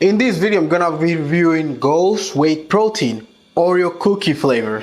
In this video, I'm gonna be reviewing Ghost Whey Protein Oreo cookie flavor.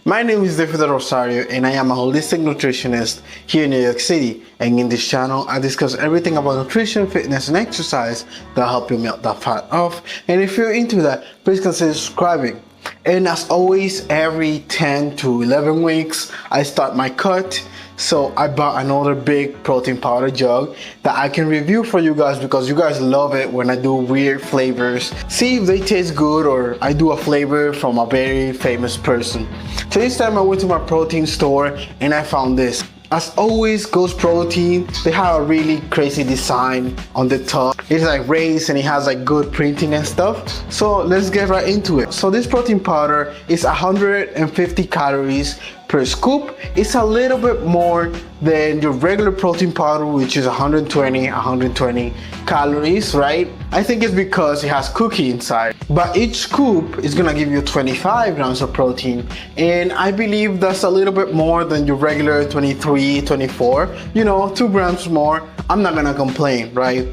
My name is Neyfi Del Rosario and I am a holistic nutritionist here in New York City, and in this channel I discuss everything about nutrition, fitness and exercise that help you melt that fat off. And if you're into that, please consider subscribing. And as always, every 10 to 11 weeks I start my cut. So I bought another big protein powder jug that I can review for you guys, because you guys love it when I do weird flavors. See if they taste good, or I do a flavor from a very famous person. So this time I went to my protein store and I found this. As always, Ghost Protein, they have a really crazy design on the top. It's like raised and it has like good printing and stuff. So let's get right into it. So this protein powder is 150 calories per scoop. It's a little bit more than your regular protein powder, which is 120 calories, right? I think it's because it has cookie inside. But each scoop is gonna give you 25 grams of protein, and I believe that's a little bit more than your regular 23, 24. You know, 2 grams more. I'm not gonna complain, right?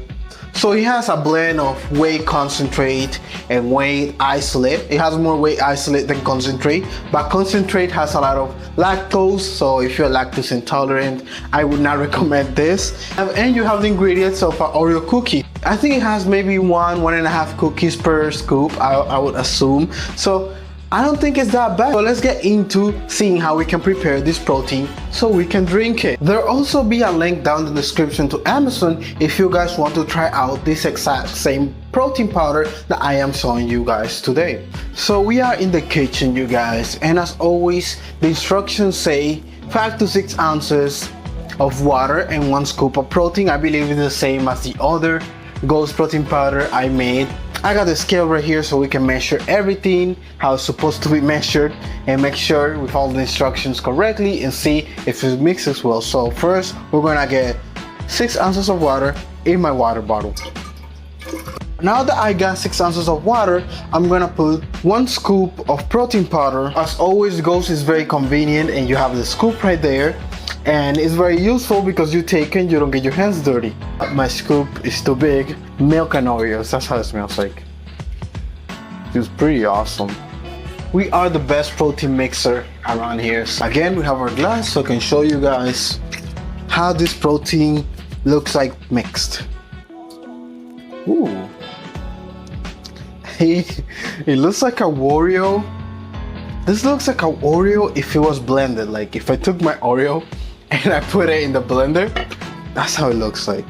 So it has a blend of whey concentrate and whey isolate. It has more whey isolate than concentrate, but concentrate has a lot of lactose, so if you're lactose intolerant, I would not recommend this. And you have the ingredients of an Oreo cookie. I think it has maybe 1.5 cookies per scoop, I would assume. So I don't think it's that bad. So let's get into seeing how we can prepare this protein so we can drink it. There'll also be a link down in the description to Amazon if you guys want to try out this exact same protein powder that I am showing you guys today. So we are in the kitchen, you guys, and as always, the instructions say 5 to 6 ounces of water and 1 scoop of protein. I believe it's the same as the other Ghost protein powder I made. I got the scale right here so we can measure everything how it's supposed to be measured and make sure we follow the instructions correctly and see if it mixes well. So first we're gonna get 6 ounces of water in my water bottle. Now that I got 6 ounces of water, I'm gonna put 1 scoop of protein powder. As always, Ghost is very convenient and you have the scoop right there. And it's very useful because you take it and you don't get your hands dirty. My scoop is too big. Milk and Oreos, that's how it smells like. It's pretty awesome. We are the best protein mixer around here. So again, we have our glass so I can show you guys how this protein looks like mixed. Ooh. It looks like a Oreo. This looks like a Oreo if it was blended. Like if I took my Oreo and I put it in the blender, that's how it looks like.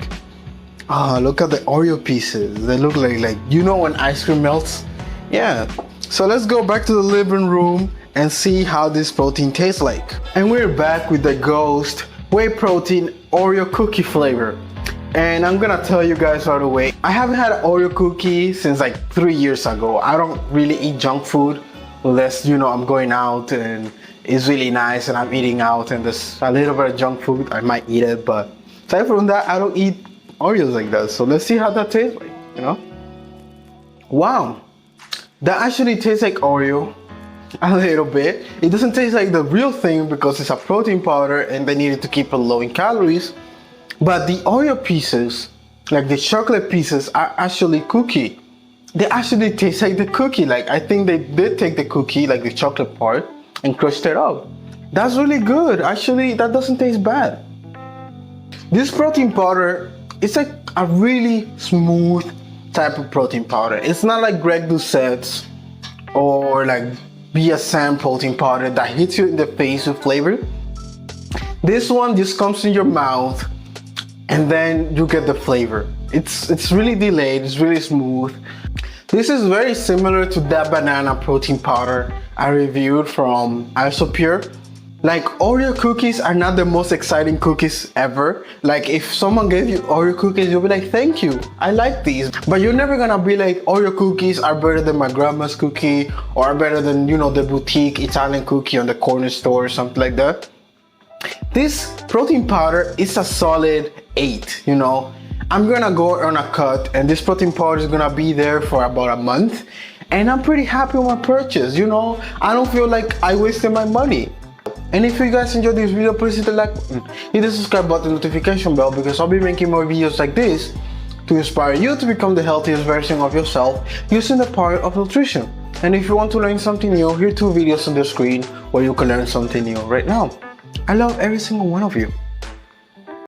Ah, look at the Oreo pieces. They look like you know when ice cream melts? Yeah. So let's go back to the living room and see how this protein tastes like. And we're back with the Ghost Whey Protein Oreo cookie flavor. And I'm gonna tell you guys right away, I haven't had an Oreo cookie since like 3 years ago. I don't really eat junk food unless, you know, I'm going out and it's really nice and I'm eating out and there's a little bit of junk food, I might eat it, but aside from that, I don't eat Oreos like that. So let's see how that tastes like, you know? Wow, that actually tastes like Oreo a little bit. It doesn't taste like the real thing because it's a protein powder and they needed to keep it low in calories. But the Oreo pieces, like the chocolate pieces, are actually cookie. They actually taste like the cookie. Like I think they did take the cookie, like the chocolate part, and crushed it up. That's really good. Actually, that doesn't taste bad. This protein powder, it's like a really smooth type of protein powder. It's not like Greg Doucette's or like BSM protein powder that hits you in the face with flavor. This one just comes in your mouth and then you get the flavor. It's really delayed, it's really smooth. This is very similar to that banana protein powder I reviewed from Isopure. Like Oreo cookies are not the most exciting cookies ever. Like if someone gave you Oreo cookies, you'll be like, thank you, I like these. But you're never gonna be like, Oreo cookies are better than my grandma's cookie or are better than, you know, the boutique Italian cookie on the corner store or something like that. This protein powder is a solid 8, you know. I'm gonna go on a cut and this protein powder is gonna be there for about a month and I'm pretty happy with my purchase, you know. I don't feel like I wasted my money. And if you guys enjoyed this video, please hit the like button, hit the subscribe button, notification bell, because I'll be making more videos like this to inspire you to become the healthiest version of yourself using the power of nutrition. And if you want to learn something new, here are 2 videos on the screen where you can learn something new right now. I love every single one of you.